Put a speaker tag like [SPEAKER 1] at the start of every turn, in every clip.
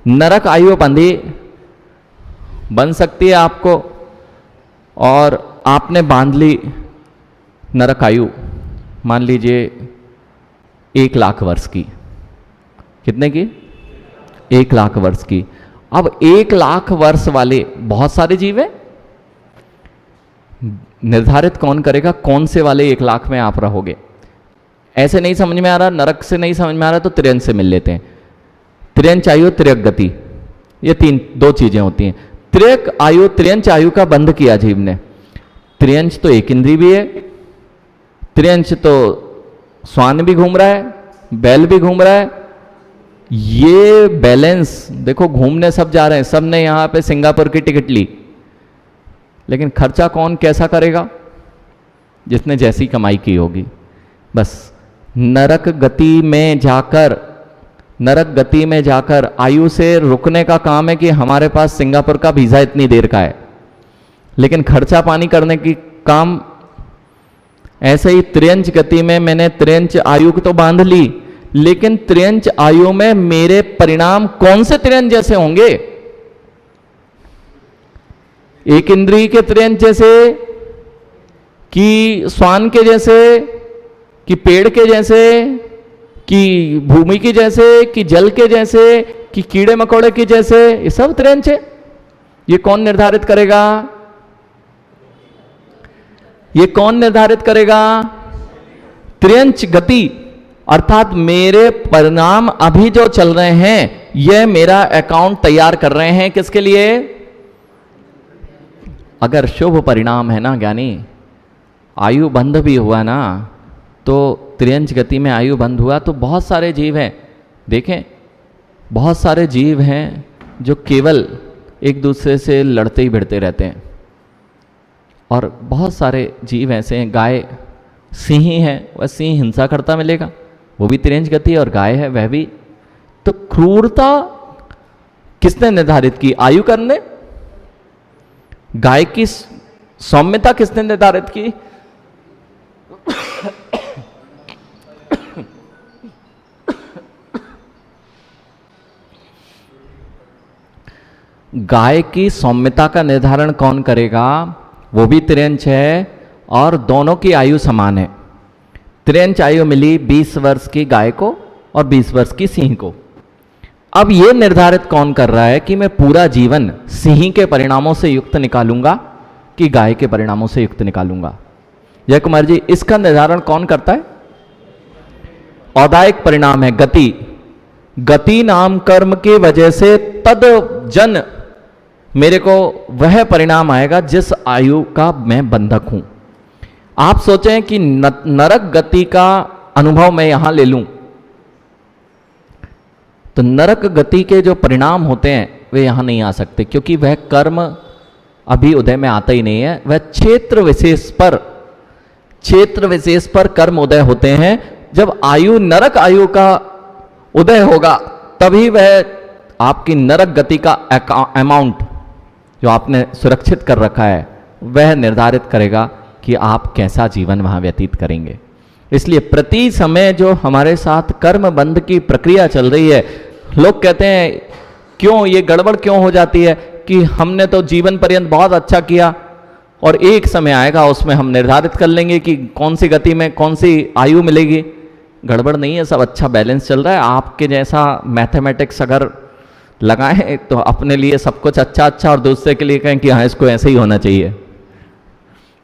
[SPEAKER 1] नरक आयु बंधी बन सकती है आपको, और आपने बांध ली नरक आयु, मान लीजिए 1,00,000 वर्ष की। कितने की? 1,00,000 वर्ष की। अब 1,00,000 वर्ष वाले बहुत सारे जीव हैं, निर्धारित कौन करेगा कौन से वाले 1,00,000 में आप रहोगे? ऐसे नहीं समझ में आ रहा, नरक से नहीं समझ में आ रहा, तो त्रियंच से मिल लेते हैं। त्रियंच आयु, त्रियक गति, ये दो चीजें होती हैं। त्रियक आयु, त्रियंच आयु का बंध किया जीव ने। त्रियंच तो एक इंद्री भी है, त्रियंच तो श्वान भी घूम रहा है, बैल भी घूम रहा है। ये बैलेंस देखो, घूमने सब जा रहे हैं, सब ने यहां पे सिंगापुर की टिकट ली, लेकिन खर्चा कौन कैसा करेगा? जिसने जैसी कमाई की होगी। बस नरक गति में जाकर, नरक गति में जाकर आयु से रुकने का काम है कि हमारे पास सिंगापुर का वीजा इतनी देर का है, लेकिन खर्चा पानी करने की काम। ऐसे ही त्रियंच गति में मैंने त्रियंच आयु तो बांध ली, लेकिन त्रियंच आयु में मेरे परिणाम कौन से त्रियंच जैसे होंगे? एक इंद्रिय के त्रियंच जैसे, कि श्वान के जैसे, कि पेड़ के जैसे, कि भूमि के जैसे, कि जल के जैसे, कि कीड़े मकोड़े के जैसे? ये सब त्रियंच है। ये कौन निर्धारित करेगा? ये कौन निर्धारित करेगा? त्रियंच गति, अर्थात मेरे परिणाम अभी जो चल रहे हैं, ये मेरा अकाउंट तैयार कर रहे हैं किसके लिए? अगर शुभ परिणाम है ना ज्ञानी, आयु बंध भी हुआ ना, तो त्रियंच गति में आयु बंध हुआ तो बहुत सारे जीव हैं, देखें बहुत सारे जीव हैं जो केवल एक दूसरे से लड़ते ही भिड़ते रहते हैं, और बहुत सारे जीव ऐसे हैं, गाय सिंह है, वह सिंह हिंसा करता मिलेगा, वो भी त्रियंच गति, और गाय है वह भी। तो क्रूरता किसने निर्धारित की? आयु करने। गाय की सौम्यता किसने निर्धारित की? गाय की सौम्यता का निर्धारण कौन करेगा? वो भी त्रियंच है, और दोनों की आयु समान है। त्रियंच आयु मिली 20 वर्ष की गाय को और 20 वर्ष की सिंह को। अब ये निर्धारित कौन कर रहा है कि मैं पूरा जीवन सिंह के परिणामों से युक्त निकालूंगा कि गाय के परिणामों से युक्त निकालूंगा? जय कुमार जी, इसका निर्धारण कौन करता है? औदायिक परिणाम है गति। गति नाम कर्म की वजह से तद जन मेरे को वह परिणाम आएगा जिस आयु का मैं बंधक हूं। आप सोचें कि नरक गति का अनुभव मैं यहां ले लूं, तो नरक गति के जो परिणाम होते हैं वे यहां नहीं आ सकते, क्योंकि वह कर्म अभी उदय में आता ही नहीं है। वह क्षेत्र विशेष पर कर्म उदय होते हैं। जब आयु नरक आयु का उदय होगा, तभी वह आपकी नरक गति का अमाउंट जो आपने सुरक्षित कर रखा है, वह निर्धारित करेगा कि आप कैसा जीवन वहां व्यतीत करेंगे। इसलिए प्रति समय जो हमारे साथ कर्म बंध की प्रक्रिया चल रही है, लोग कहते हैं क्यों ये गड़बड़ क्यों हो जाती है कि हमने तो जीवन पर्यंत बहुत अच्छा किया, और एक समय आएगा उसमें हम निर्धारित कर लेंगे कि कौन सी गति में कौन सी आयु मिलेगी। गड़बड़ नहीं है, सब अच्छा बैलेंस चल रहा है। आपके जैसा मैथमेटिक्स अगर लगाएं तो अपने लिए सब कुछ अच्छा अच्छा, और दूसरे के लिए कहें कि हाँ इसको ऐसे ही होना चाहिए।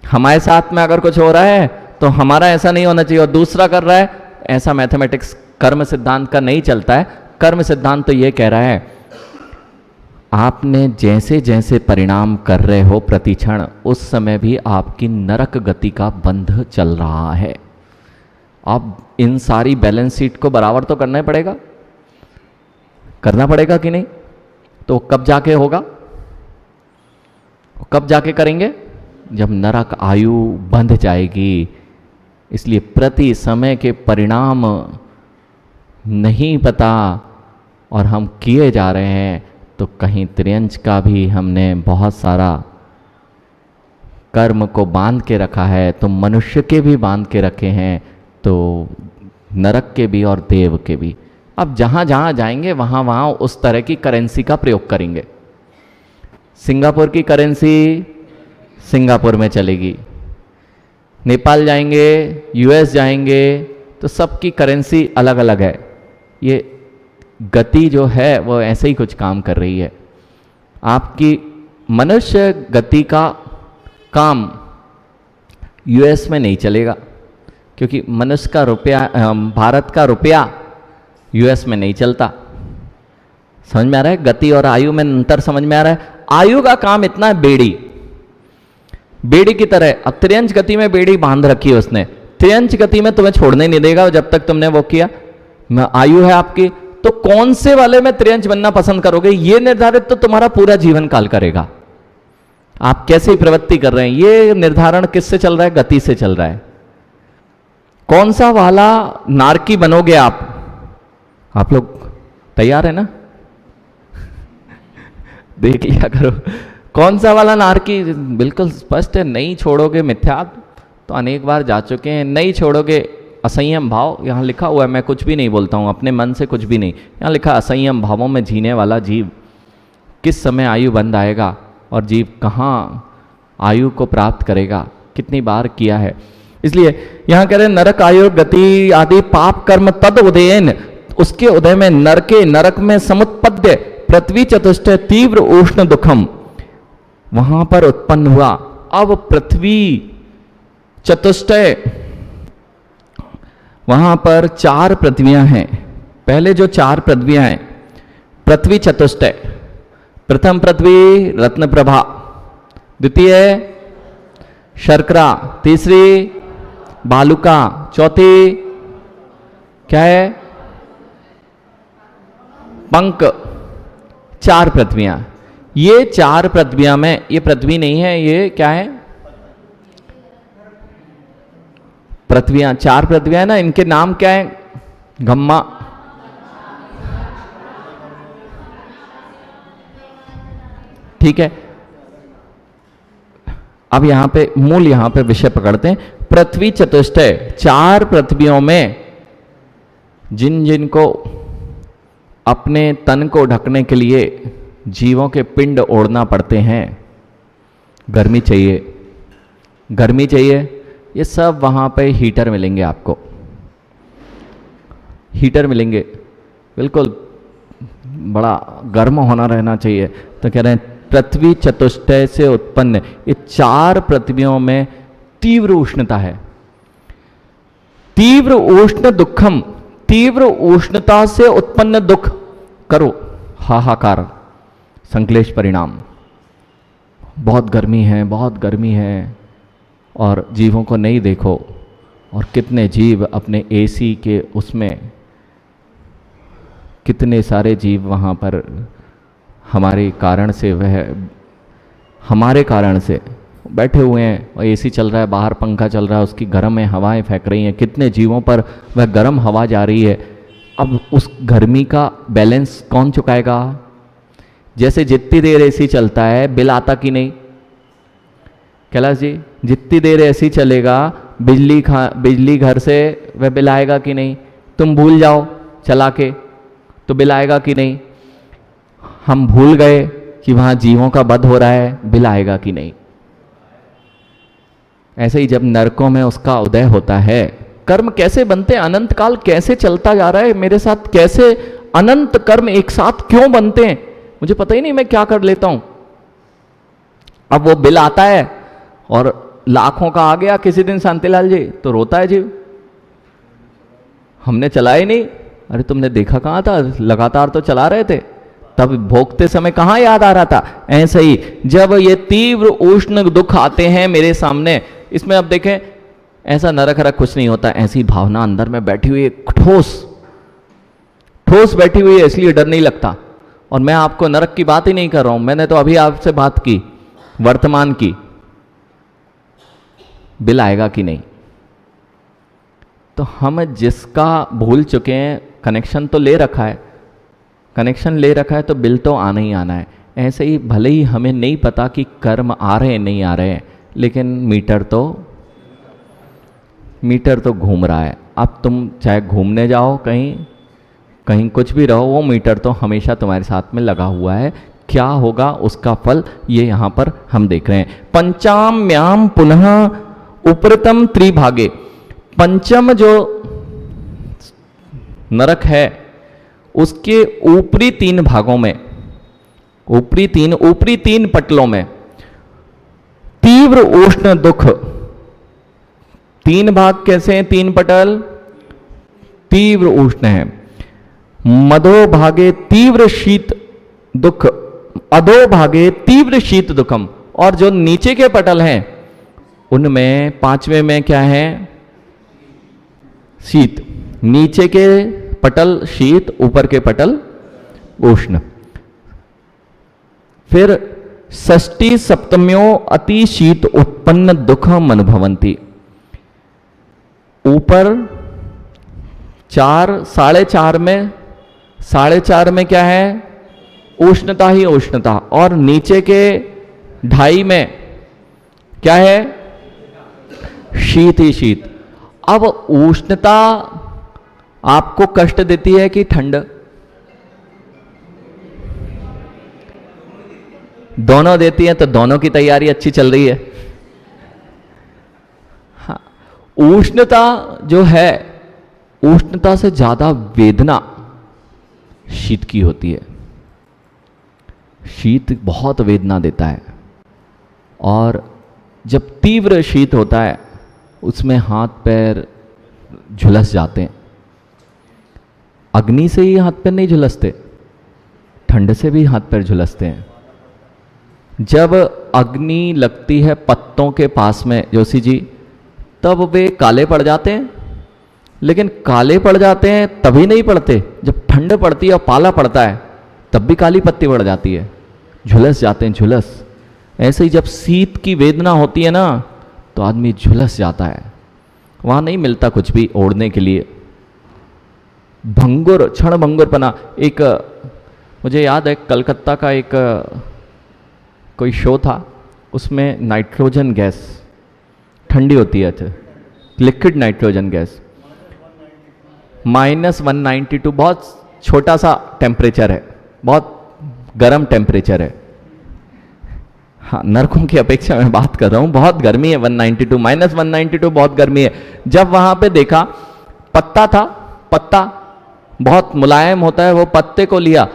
[SPEAKER 1] हमारे साथ में अगर कुछ हो रहा है तो हमारा ऐसा नहीं होना चाहिए और दूसरा कर रहा है, ऐसा मैथमेटिक्स कर्म सिद्धांत का नहीं चलता है। कर्म सिद्धांत तो ये कह रहा है आपने जैसे जैसे परिणाम कर रहे हो प्रति क्षण, उस समय भी आपकी नरक गति का बंध चल रहा है। अब इन सारी बैलेंस शीट को बराबर तो करना ही पड़ेगा, करना पड़ेगा कि नहीं? तो कब जाके होगा, कब जाके करेंगे? जब नरक आयु बंध जाएगी। इसलिए प्रति समय के परिणाम नहीं पता और हम किए जा रहे हैं, तो कहीं त्रियंच का भी हमने बहुत सारा कर्म को बांध के रखा है, तो मनुष्य के भी बांध के रखे हैं, तो नरक के भी और देव के भी। अब जहां जहां जाएंगे वहां वहां उस तरह की करेंसी का प्रयोग करेंगे। सिंगापुर की करेंसी सिंगापुर में चलेगी, नेपाल जाएंगे, यूएस जाएंगे, तो सबकी करेंसी अलग अलग है। ये गति जो है वो ऐसे ही कुछ काम कर रही है। आपकी मनुष्य गति का काम यूएस में नहीं चलेगा, क्योंकि मनुष्य का रुपया, भारत का रुपया यूएस में नहीं चलता। समझ में आ रहा है? गति और आयु में अंतर समझ में आ रहा है? आयु का काम इतना है, बेड़ी की तरह। अब त्रियंच गति में बेड़ी बांध रखी है उसने, त्रियंच गति में तुम्हें छोड़ने नहीं देगा जब तक तुमने वो किया। आयु है आपकी, तो कौन से वाले में त्रियंच बनना पसंद करोगे, ये निर्धारित तो तुम्हारा पूरा जीवन काल करेगा। आप कैसे प्रवृत्ति कर रहे हैं ये निर्धारण किससे चल रहा है? गति से चल रहा है। कौन सा वाला नारकी बनोगे आप लोग तैयार है ना? देख लिया करो कौन सा वाला नारकी बिल्कुल स्पष्ट है। नहीं छोड़ोगे मिथ्यात्व, तो अनेक बार जा चुके हैं। नहीं छोड़ोगे असंयम भाव, यहाँ लिखा हुआ है, मैं कुछ भी नहीं बोलता हूँ अपने मन से, कुछ भी नहीं। यहाँ लिखा असंयम भावों में जीने वाला जीव किस समय आयु बंद आएगा और जीव कहाँ आयु को प्राप्त करेगा, कितनी बार किया है। इसलिए यहाँ कह रहे नरक आयु गति आदि पाप कर्म तद उदयन, उसके उदय में नरके नरक में समुत्पद्य पृथ्वी चतुष्टय तीव्र उष्ण दुखम, वहां पर उत्पन्न हुआ। अब पृथ्वी चतुष्टय, वहां पर 4 पृथ्वियां हैं। पहले जो 4 पृथ्वियां हैं, पृथ्वी चतुष्टय, प्रथम पृथ्वी रत्नप्रभा, द्वितीय शर्करा, तीसरी बालुका, चौथी क्या है? पंक। 4 पृथ्वियां। ये 4 पृथ्वियां में, ये पृथ्वी नहीं है, ये क्या है? पृथ्वियां, 4 पृथ्वियां है ना, इनके नाम क्या है? गम्मा, ठीक है। अब यहां पे मूल, यहां पे विषय पकड़ते हैं। पृथ्वी चतुष्टय, 4 पृथ्वियों में जिन जिन को अपने तन को ढकने के लिए जीवों के पिंड ओढ़ना पड़ते हैं, गर्मी चाहिए, गर्मी चाहिए, ये सब वहाँ पे हीटर मिलेंगे आपको, हीटर मिलेंगे, बिल्कुल बड़ा गर्म होना रहना चाहिए। तो कह रहे हैं पृथ्वी चतुष्टय से उत्पन्न ये 4 पृथ्वियों में तीव्र उष्णता है। तीव्र उष्ण दुखम, तीव्र उष्णता से उत्पन्न दुख करो हाहाकार, संक्लेश परिणाम। बहुत गर्मी है, बहुत गर्मी है, और जीवों को नहीं देखो, और कितने जीव अपने एसी के उसमें, कितने सारे जीव वहाँ पर हमारे कारण से, वह हमारे कारण से बैठे हुए हैं, और एसी चल रहा है, बाहर पंखा चल रहा है, उसकी गर्म हवाएं फेंक रही हैं, कितने जीवों पर वह गर्म हवा जा रही है। अब उस गर्मी का बैलेंस कौन चुकाएगा? जैसे जितनी देर एसी चलता है बिल आता कि नहीं? कैलाश जी, जितनी देर एसी चलेगा बिजली घर से वह बिल आएगा कि नहीं? तुम भूल जाओ चला के तो बिल आएगा कि नहीं? हम भूल गए कि वहाँ जीवों का वध हो रहा है, बिल आएगा कि नहीं? ऐसे ही जब नरकों में उसका उदय होता है, कर्म कैसे बनते हैं, अनंत काल कैसे चलता जा रहा है मेरे साथ, कैसे अनंत कर्म एक साथ क्यों बनते हैं, मुझे पता ही नहीं, मैं क्या कर लेता हूं। अब वो बिल आता है और लाखों का आ गया किसी दिन शांतिलाल जी, तो रोता है जीव, हमने चलाया ही नहीं। अरे तुमने देखा कहाँ था, लगातार तो चला रहे थे, तब भोगते समय कहाँ याद आ रहा था। ऐसे ही जब ये तीव्र उष्ण दुख आते हैं मेरे सामने, इसमें अब देखें ऐसा नरक हरक कुछ नहीं होता, ऐसी भावना अंदर में बैठी हुई है, ठोस ठोस बैठी हुई है, इसलिए डर नहीं लगता। और मैं आपको नरक की बात ही नहीं कर रहा हूं, मैंने तो अभी आपसे बात की वर्तमान की, बिल आएगा कि नहीं। तो हम जिसका भूल चुके हैं, कनेक्शन तो ले रखा है, कनेक्शन ले रखा है तो बिल तो आना ही आना है। ऐसे ही भले ही हमें नहीं पता कि कर्म आ रहे हैं नहीं आ रहे हैं, लेकिन मीटर तो घूम रहा है। अब तुम चाहे घूमने जाओ कहीं, कहीं कुछ भी रहो, वो मीटर तो हमेशा तुम्हारे साथ में लगा हुआ है। क्या होगा उसका फल, ये यहां पर हम देख रहे हैं। पंचाम्याम पुनः उपरतम त्रिभागे, पंचम जो नरक है उसके ऊपरी 3 भागों में, ऊपरी तीन पटलों में तीव्र उष्ण दुख। 3 भाग कैसे हैं? 3 पटल तीव्र उष्ण है। मधो भागे तीव्र शीत दुख, अधो भागे तीव्र शीत दुखम। और जो नीचे के पटल हैं उनमें 5वें में क्या है? शीत। नीचे के पटल शीत, ऊपर के पटल उष्ण। फिर षष्ठी सप्तम्यो अति शीत उत्पन्न दुखम अनुभवंती। ऊपर 4 साढ़े चार में क्या है? उष्णता ही उष्णता। और नीचे के 2.5 में क्या है? शीत ही शीत। अब उष्णता आपको कष्ट देती है कि ठंड? दोनों देती है, तो दोनों की तैयारी अच्छी चल रही है। हाँ, उष्णता जो है, उष्णता से ज्यादा वेदना शीत की होती है। शीत बहुत वेदना देता है, और जब तीव्र शीत होता है उसमें हाथ पैर झुलस जाते हैं। अग्नि से ही हाथ पैर नहीं झुलसते, ठंड से भी हाथ पैर झुलसते हैं। जब अग्नि लगती है पत्तों के पास में जोशी जी, तब वे काले पड़ जाते हैं। लेकिन काले पड़ जाते हैं तभी नहीं पड़ते, जब ठंड पड़ती है और पाला पड़ता है तब भी काली पत्ती पड़ जाती है, झुलस जाते हैं, झुलस। ऐसे ही जब शीत की वेदना होती है ना, तो आदमी झुलस जाता है, वहां नहीं मिलता कुछ भी ओढ़ने के लिए। भंगुर, क्षण भंगुरपना। एक मुझे याद है कलकत्ता का एक कोई शो था, उसमें नाइट्रोजन गैस ठंडी होती है, लिक्विड नाइट्रोजन गैस -192, बहुत छोटा सा टेम्परेचर है, बहुत गर्म टेम्परेचर है। हाँ, नरकों की अपेक्षा मैं बात कर रहा हूँ, बहुत गर्मी है। 192 -192 बहुत गर्मी है। जब वहां पे देखा पत्ता था, पत्ता बहुत मुलायम होता है, वो पत्ते को लिया,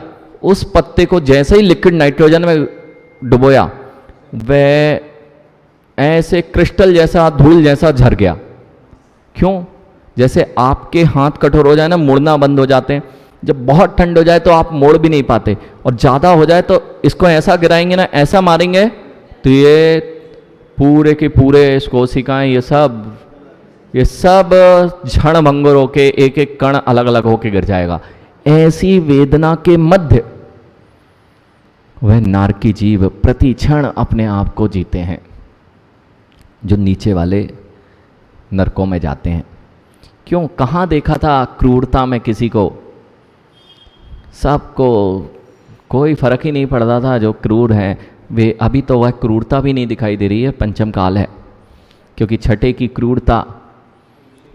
[SPEAKER 1] उस पत्ते को जैसे ही लिक्विड नाइट्रोजन में डुबोया, वह ऐसे क्रिस्टल जैसा, धूल जैसा झर गया। क्यों? जैसे आपके हाथ कठोर हो जाए ना, मुड़ना बंद हो जाते हैं। जब बहुत ठंड हो जाए तो आप मोड़ भी नहीं पाते, और ज़्यादा हो जाए तो इसको ऐसा गिराएंगे ना, ऐसा मारेंगे तो ये पूरे के पूरे कोशिकाएं, ये सब क्षण भंगुर होके एक एक कण अलग अलग होके गिर जाएगा। ऐसी वेदना के मध्य वह नारकी जीव प्रति क्षण अपने आप को जीते हैं, जो नीचे वाले नरकों में जाते हैं। क्यों? कहाँ देखा था क्रूरता में किसी को? सबको कोई फर्क ही नहीं पड़ता था। जो क्रूर हैं वे, अभी तो वह क्रूरता भी नहीं दिखाई दे रही है, पंचम काल है, क्योंकि छठे की क्रूरता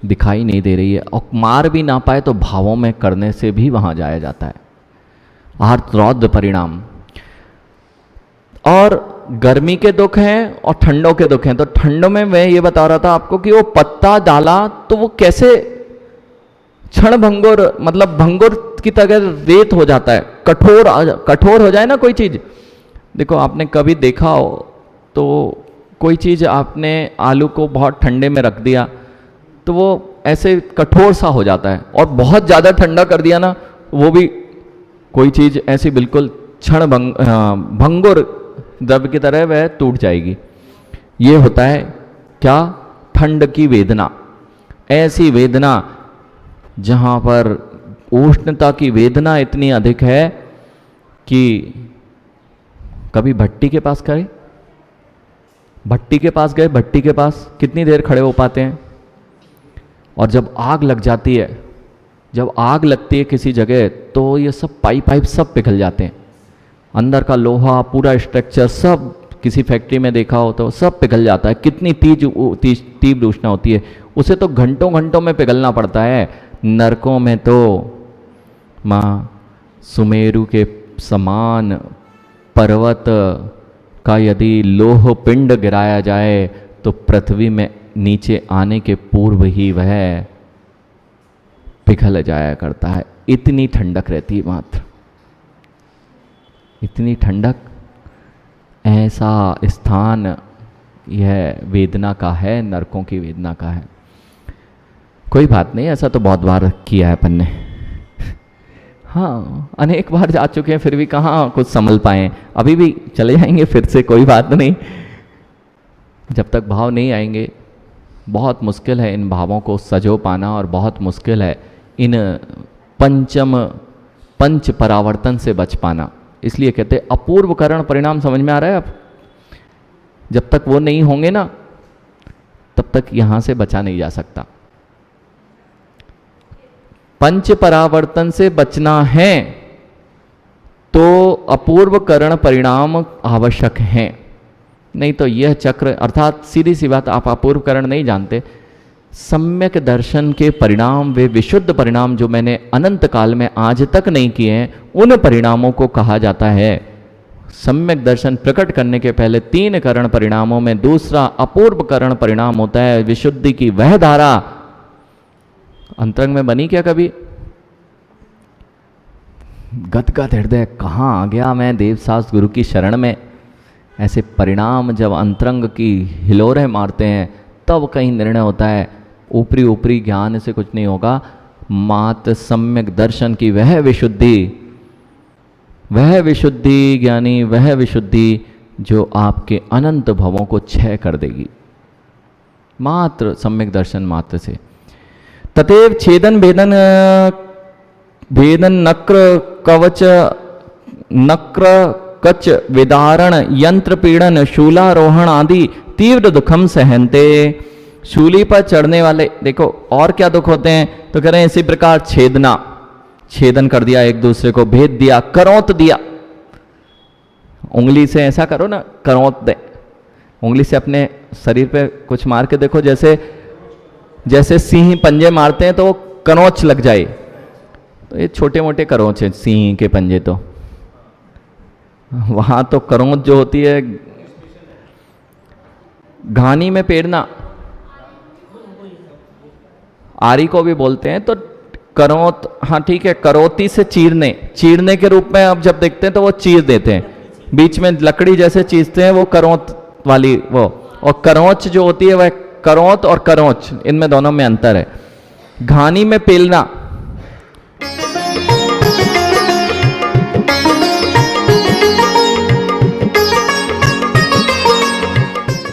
[SPEAKER 1] दिखाई नहीं दे रही है। और मार भी ना पाए तो भावों में करने से भी वहां जाया जाता है, आर्द्रौद्र परिणाम। और गर्मी के दुख हैं और ठंडों के दुख हैं। तो ठंडों में मैं ये बता रहा था आपको कि वो पत्ता डाला तो वो कैसे क्षण भंगुर, मतलब भंगुर की तरह रेत हो जाता है, कठोर हो जाए ना कोई चीज। देखो, आपने कभी देखा हो तो कोई चीज आपने आलू को बहुत ठंडे में रख दिया तो वो ऐसे कठोर सा हो जाता है, और बहुत ज़्यादा ठंडा कर दिया ना, वो भी कोई चीज़ ऐसी बिल्कुल क्षण भंगुर द्रव्य की तरह वह टूट जाएगी। ये होता है क्या? ठंड की वेदना। ऐसी वेदना जहाँ पर उष्णता की वेदना इतनी अधिक है कि कभी भट्टी के पास गए, भट्टी के पास कितनी देर खड़े हो पाते हैं? और जब आग लग जाती है, जब आग लगती है किसी जगह, तो ये सब पाइप सब पिघल जाते हैं, अंदर का लोहा, पूरा स्ट्रक्चर सब, किसी फैक्ट्री में देखा हो तो सब पिघल जाता है। कितनी तीव्र उष्णता होती है, उसे तो घंटों में पिघलना पड़ता है। नरकों में तो माँ, सुमेरु के समान पर्वत का यदि लोह पिंड गिराया जाए तो पृथ्वी में नीचे आने के पूर्व ही वह पिघल जाया करता है। इतनी ठंडक रहती है मात्र, इतनी ठंडक। ऐसा स्थान यह वेदना का है, नरकों की वेदना का है। कोई बात नहीं, ऐसा तो बहुत बार किया है अपन ने। हाँ, अनेक बार जा चुके हैं, फिर भी कहाँ कुछ संभल पाए। अभी भी चले जाएंगे फिर से, कोई बात नहीं। जब तक भाव नहीं आएंगे बहुत मुश्किल है इन भावों को सजो पाना, और बहुत मुश्किल है इन पंच परावर्तन से बच पाना। इसलिए कहते हैं अपूर्व करण परिणाम। समझ में आ रहा है अब? जब तक वो नहीं होंगे ना, तब तक यहां से बचा नहीं जा सकता। पंच परावर्तन से बचना है तो अपूर्व करण परिणाम आवश्यक हैं, नहीं तो यह चक्र, अर्थात सीधी सी बात, आप अपूर्व करण नहीं जानते। सम्यक दर्शन के परिणाम, वे विशुद्ध परिणाम जो मैंने अनंत काल में आज तक नहीं किए हैं, उन परिणामों को कहा जाता है। सम्यक दर्शन प्रकट करने के पहले 3 करण परिणामों में दूसरा अपूर्व करण परिणाम होता है विशुद्धि की वह धारा। अंतरंग में बनी क्या कभी? गदगद हृदय, कहाँ आ गया मैं देवशास्त्र गुरु की शरण में। ऐसे परिणाम जब अंतरंग की हिलोरें मारते हैं तब कहीं निर्णय होता है। ऊपरी ऊपरी ज्ञान से कुछ नहीं होगा। मात्र सम्यक दर्शन की वह विशुद्धि ज्ञानी, वह विशुद्धि जो आपके अनंत भवों को क्षय कर देगी, मात्र सम्यक दर्शन मात्र से। तथैव छेदन भेदन नक्र कवच नक्र कच विदारण यंत्र पीड़न शूलारोहण आदि तीव्र दुखम सहनते। शूली पर चढ़ने वाले, देखो और क्या दुख होते हैं, तो कह रहे हैं इसी प्रकार छेदना, छेदन कर दिया, एक दूसरे को भेद दिया, करौत दिया। उंगली से ऐसा करो ना, करौत दे, उंगली से अपने शरीर पे कुछ मार के देखो, जैसे सिंह पंजे मारते हैं तो वो कनौच लग जाए। तो ये छोटे मोटे करोच हैं सिंह के पंजे, तो वहां तो करोच जो होती है, घानी में पेरना, आरी को भी बोलते हैं, तो करौत, हाँ ठीक है, करौती से चीरने के रूप में अब जब देखते हैं तो वो चीर देते हैं, बीच में लकड़ी जैसे चीरते हैं, वो करौत वाली वो। और करौच जो होती है वह करौत और करौच, इनमें दोनों में अंतर है। घानी में पेलना,